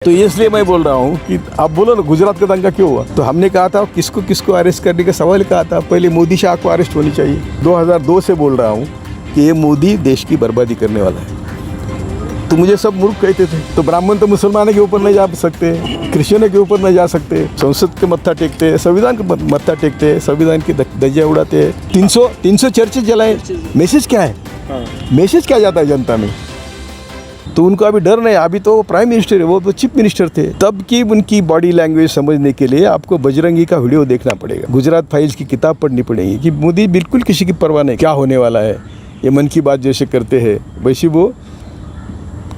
तो इसलिए मैं बोल रहा हूँ कि आप बोलो ना गुजरात का दंगा क्यों हुआ। तो हमने कहा था किसको किसको अरेस्ट करने का सवाल कहा था, पहले मोदी शाह को अरेस्ट होनी चाहिए। 2002 से बोल रहा हूँ कि ये मोदी देश की बर्बादी करने वाला है। तो मुझे सब मूर्ख कहते थे। तो ब्राह्मण तो मुसलमानों के ऊपर नहीं जा सकते, क्रिश्चियनों के ऊपर नहीं जा सकते, संसद के मत्था टेकते, संविधान के मत्था टेकते, संविधान की धज्जियां उड़ाते, 300 चर्चेज जलाए। मैसेज क्या है? मैसेज क्या जाता है जनता में? तो उनको अभी डर नहीं। अभी तो प्राइम मिनिस्टर है, वो तो चीफ मिनिस्टर थे। तब की उनकी बॉडी लैंग्वेज समझने के लिए आपको बजरंगी का वीडियो देखना पड़ेगा, गुजरात फाइल्स की किताब पढ़नी पड़ेगी कि मोदी बिल्कुल किसी की परवाह नहीं, क्या होने वाला है। ये मन की बात जैसे करते हैं वैसे वो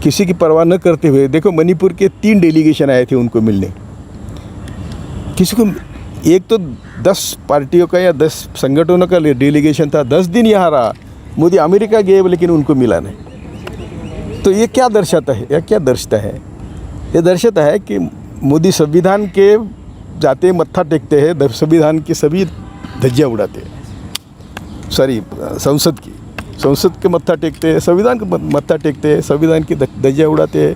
किसी की परवाह न करते हुए, देखो मणिपुर के 3 डेलीगेशन आए थे उनको मिलने। किसी को एक तो 10 पार्टियों का या 10 संगठनों का डेलीगेशन था, 10 दिन यहाँ रहा। मोदी अमेरिका गए लेकिन उनको मिला नहीं। तो ये क्या दर्शाता है? ये दर्शाता है कि मोदी संविधान के जाते मत्था टेकते हैं, संविधान की सभी धज्जियां उड़ाते हैं। संसद के मत्था टेकते हैं, संविधान के मत्था टेकते हैं, संविधान की धज्जियां उड़ाते हैं,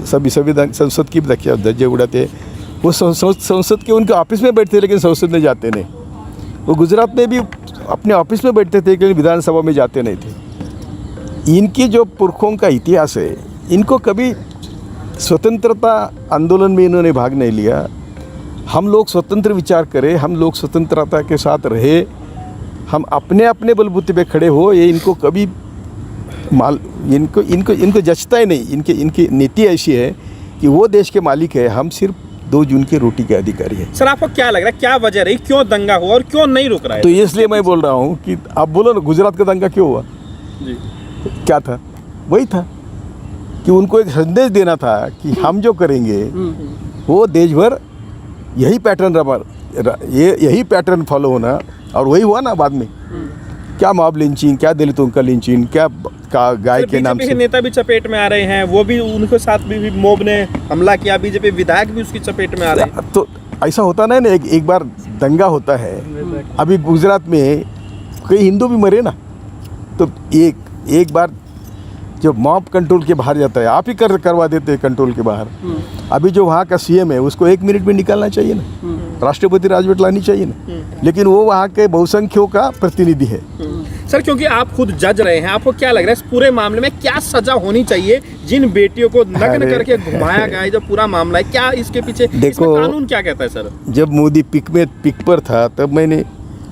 सभी संविधान संसद की धज्जियां उड़ाते हैं। वो संसद के उनके ऑफिस में बैठते लेकिन संसद में जाते नहीं। वो गुजरात में भी अपने ऑफिस में बैठते थे लेकिन विधानसभा में जाते नहीं थे। इनकी जो पुरखों का इतिहास है, इनको कभी स्वतंत्रता आंदोलन में इन्होंने भाग नहीं लिया। हम लोग स्वतंत्र विचार करें, हम लोग स्वतंत्रता के साथ रहे, हम अपने अपने बलबूते पे खड़े हो, ये इनको कभी इनको जचता ही नहीं। इनकी नीति ऐसी है कि वो देश के मालिक है, हम सिर्फ 2 जून की रोटी के अधिकारी है। सर आपको क्या लग रहा है, क्या वजह रही, क्यों दंगा हुआ और क्यों नहीं रुक रहा है? तो इसलिए मैं बोल रहा हूँ कि आप बोलो ना गुजरात का दंगा क्यों हुआ जी। क्या था? वही था कि उनको एक संदेश देना था कि हम जो करेंगे वो देश भर यही पैटर्न फॉलो होना। और वही हुआ ना बाद में। क्या मॉब लिंचिंग, क्या दलितों का लिंचिंग, क्या गाय के नाम से नेता भी चपेट में आ रहे हैं, वो भी उनके साथ भी मॉब ने हमला किया, बीजेपी विधायक भी उसकी चपेट में आ रहे हैं। तो ऐसा होता नहीं ना, एक बार दंगा होता है। अभी गुजरात में कई हिंदू भी मरे ना। तो एक बार जब मॉब कंट्रोल के बाहर जाता है, आप ही करवा देते हैं कंट्रोल के बाहर। अभी जो वहाँ का सीएम है उसको 1 मिनट में निकालना चाहिए ना, राष्ट्रपति राजवट लानी चाहिए ना। लेकिन वो वहाँ के बहुसंख्यों का प्रतिनिधि है। सर क्योंकि आप खुद जज रहे हैं, आपको क्या लग रहा है इस पूरे मामले में क्या सजा होनी चाहिए? जिन बेटियों को नग्न करके घुमाया गया है, जो पूरा मामला है, क्या इसके पीछे देखो कानून क्या कहता है? सर जब मोदी पिक पर था तब मैंने,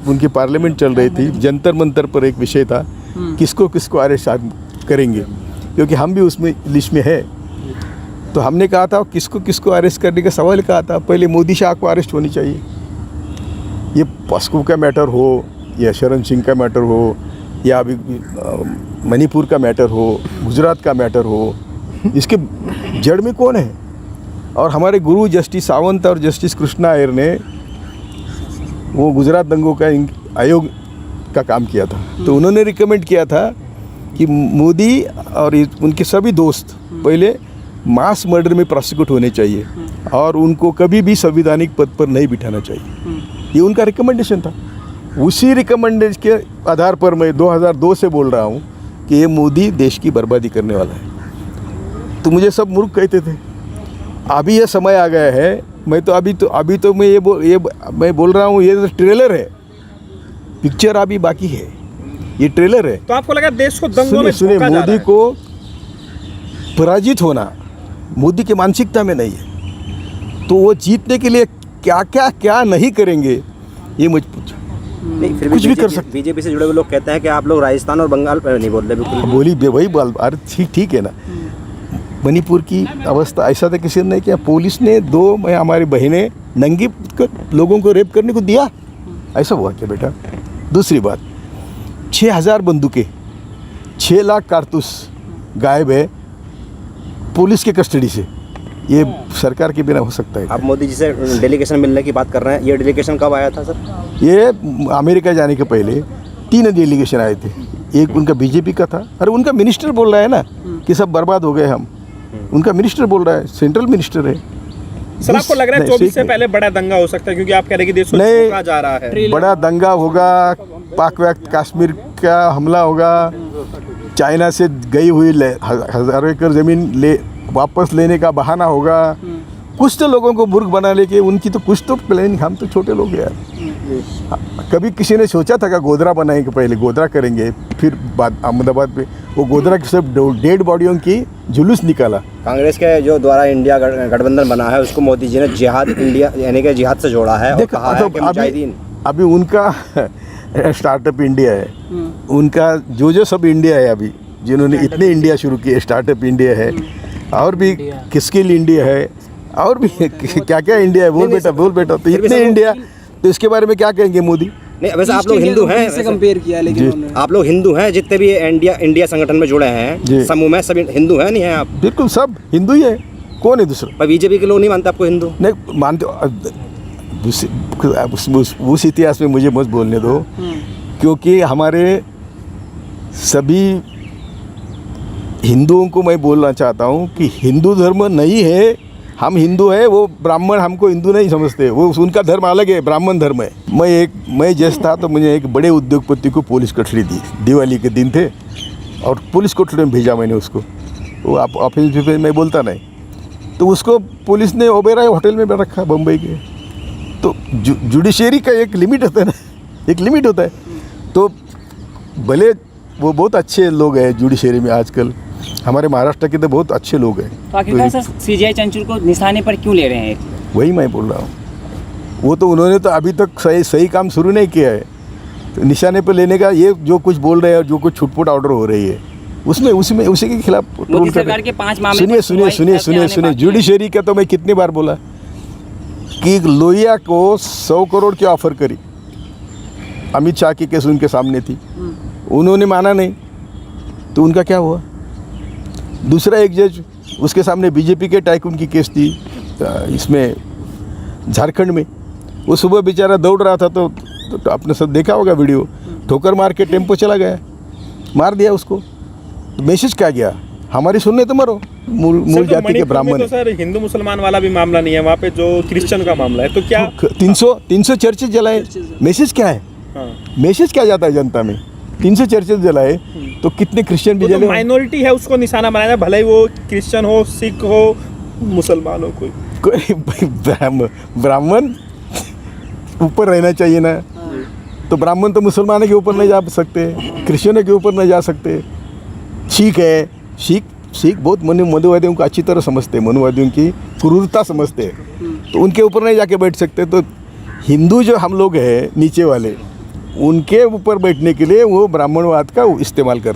उनकी पार्लियामेंट चल रही थी, जंतर मंतर पर एक विषय था किसको किसको अरेस्ट करेंगे, क्योंकि हम भी उसमें लिस्ट में है। तो हमने कहा था किसको किसको अरेस्ट करने का सवाल कहा था, पहले मोदी शाह को अरेस्ट होनी चाहिए। ये पॉस्को का मैटर हो या शरण सिंह का मैटर हो या अभी मणिपुर का मैटर हो, गुजरात का मैटर हो, इसके जड़ में कौन है? और हमारे गुरु जस्टिस सावंत और जस्टिस कृष्णा अय्यर ने वो गुजरात दंगों का आयोग का काम किया था। तो उन्होंने रिकमेंड किया था कि मोदी और उनके सभी दोस्त पहले मास मर्डर में प्रोसिक्यूट होने चाहिए और उनको कभी भी संवैधानिक पद पर नहीं बिठाना चाहिए। ये उनका रिकमेंडेशन था। उसी रिकमेंडेशन के आधार पर मैं 2002 से बोल रहा हूँ कि ये मोदी देश की बर्बादी करने वाला है। तो मुझे सब मूर्ख कहते थे। अभी ये समय आ गया है। मैं बोल रहा हूँ, ये तो ट्रेलर है, पिक्चर अभी बाकी है, ये ट्रेलर है। तो आपको लगा देश को दंगों में सुनिए, मोदी को पराजित होना मोदी की मानसिकता में नहीं है। तो वो जीतने के लिए क्या नहीं करेंगे, ये मुझ पूछो। नहीं, फिर कुछ भी कर सकते। बीजेपी से जुड़े हुए लोग कहते हैं कि आप लोग राजस्थान और बंगाल पर नहीं बोल रहे। बिल्कुल बोली वही बाल। अरे ठीक है ना। मणिपुर की अवस्था ऐसा था, किसी ने नहीं किया। पुलिस ने 2 हमारी बहनें नंगी लोगों को रेप करने को दिया, ऐसा हुआ क्या बेटा? दूसरी बात, 6000 बंदूकें, 6 लाख कारतूस गायब है पुलिस के कस्टडी से। ये सरकार के बिना हो सकता है? आप मोदी जी से डेलीगेशन मिलने की बात कर रहे हैं, ये डेलीगेशन कब आया था सर? ये अमेरिका जाने के पहले 3 डेलीगेशन आए थे। एक उनका बीजेपी का था। अरे उनका मिनिस्टर बोल रहा है ना कि सब बर्बाद हो गए हम। उनका मिनिस्टर बोल रहा है, सेंट्रल मिनिस्टर है। सर आपको लग रहा है 24 से पहले बड़ा दंगा हो सकता है, क्योंकि आप कह रहे हैं कि देश को झोंका जा रहा है? बड़ा दंगा होगा, पाक कश्मीर का हमला होगा, चाइना से गई हुई हज़ारों एकड़ ज़मीन वापस लेने का बहाना होगा। कुछ तो लोगों को मूर्ख बना लेके उनकी तो कुछ तो प्लान, हम तो छोटे लोग हैं यार। कभी किसी ने सोचा था कि गोधरा बनाएंगे, पहले गोधरा करेंगे, फिर बाद अहमदाबाद पे वो गोधरा की सब डेड बॉडियों की जुलूस निकाला। कांग्रेस के जो द्वारा इंडिया गठबंधन बना है उसको मोदी जी ने जिहाद इंडिया यानी कि जिहाद से जोड़ा है और देखो, कहा है कि मुजाहिदीन। अभी उनका स्टार्टअप इंडिया है, उनका जो सब इंडिया है अभी, जिन्होंने इतने इंडिया शुरू किए, स्टार्टअप इंडिया है और भी स्किल इंडिया है और भी क्या क्या इंडिया है, बोल बेटा तो इतने इंडिया, तो इसके बारे में क्या कहेंगे मोदी? नहीं वैसे आप लोग हिंदू हैं, से कंपेयर किया, लेकिन आप लोग हिंदू हैं, जितने भी इंडिया संगठन में जुड़े हैं समूह में, सब हिंदू हैं नहीं हैं आप? बिल्कुल सब हिंदू ही है, कौन है दूसरा? पर बीजेपी के लोग नहीं मानते आपको हिंदू? नहीं मानते, उस इतिहास में मुझे मत बोलने दो, क्योंकि हमारे सभी हिंदुओं को मैं बोलना चाहता हूँ कि हिंदू धर्म नहीं है, हम हिंदू हैं, वो ब्राह्मण हमको हिंदू नहीं समझते, वो उनका धर्म अलग है, ब्राह्मण धर्म है। मैं जैसा था तो मुझे एक बड़े उद्योगपति को पुलिस कटरी दी, दिवाली के दिन थे और पुलिस कटरी में भेजा मैंने उसको, वो आप ऑफिस में मैं बोलता नहीं, तो उसको पुलिस ने ओबेरॉय होटल में रखा बम्बई के। तो जुडिशरी का एक लिमिट होता है ना, एक लिमिट होता है। तो भले वो बहुत अच्छे लोग हैं जुडिशरी में आजकल, हमारे महाराष्ट्र के तो बहुत अच्छे लोग हैं। तो आखिरकार सर सीजीआई चंचल को निशाने पर क्यों ले रहे हैं? वही मैं बोल रहा हूँ, वो तो उन्होंने तो अभी तक सही काम शुरू नहीं किया है, तो निशाने पर लेने का ये जो कुछ बोल रहे हैं और जो कुछ छुटपुट ऑर्डर हो रही है उसमें उसी के खिलाफ मोदी सरकार के 5 मामले। सुनिए जुडिशरी का तो मैं कितनी बार बोला कि लोहिया को 100 करोड़ की ऑफर करी, अमित शाह की केस उनके सामने थी, उन्होंने माना नहीं, तो उनका क्या हुआ? दूसरा एक जज, उसके सामने बीजेपी के टाइकून की केस थी इसमें झारखंड में, वो सुबह बेचारा दौड़ रहा था तो आपने सब देखा होगा वीडियो, ठोकर मार के टेम्पो चला गया, मार दिया उसको। तो मैसेज क्या गया? हमारी सुनने तो मरो, मूल जाति के ब्राह्मण। तो सर हिंदू मुसलमान वाला भी मामला नहीं है, वहाँ पे जो क्रिश्चियन का मामला है, तो क्या 300 चर्चेज जलाए, मैसेज क्या है? मैसेज क्या जाता है जनता में? 300 चर्चेज जलाए तो कितने क्रिश्चियन भी जले? माइनॉरिटी है, उसको निशाना बनाया, भले ही वो क्रिश्चियन हो, सिख हो, मुसलमान हो, कोई ब्राह्मण ऊपर रहना चाहिए ना, तो ब्राह्मण तो मुसलमानों के ऊपर नहीं जा सकते, क्रिश्चियनों के ऊपर नहीं जा सकते। सिख है, सिख बहुत मनुवादियों को अच्छी तरह समझते हैं, मनुवादियों की क्रूरता समझते हैं, तो उनके ऊपर नहीं जाके बैठ सकते। तो हिंदू जो हम लोग हैं नीचे वाले, उनके ऊपर बैठने के लिए वो ब्राह्मणवाद का इस्तेमाल करते हैं।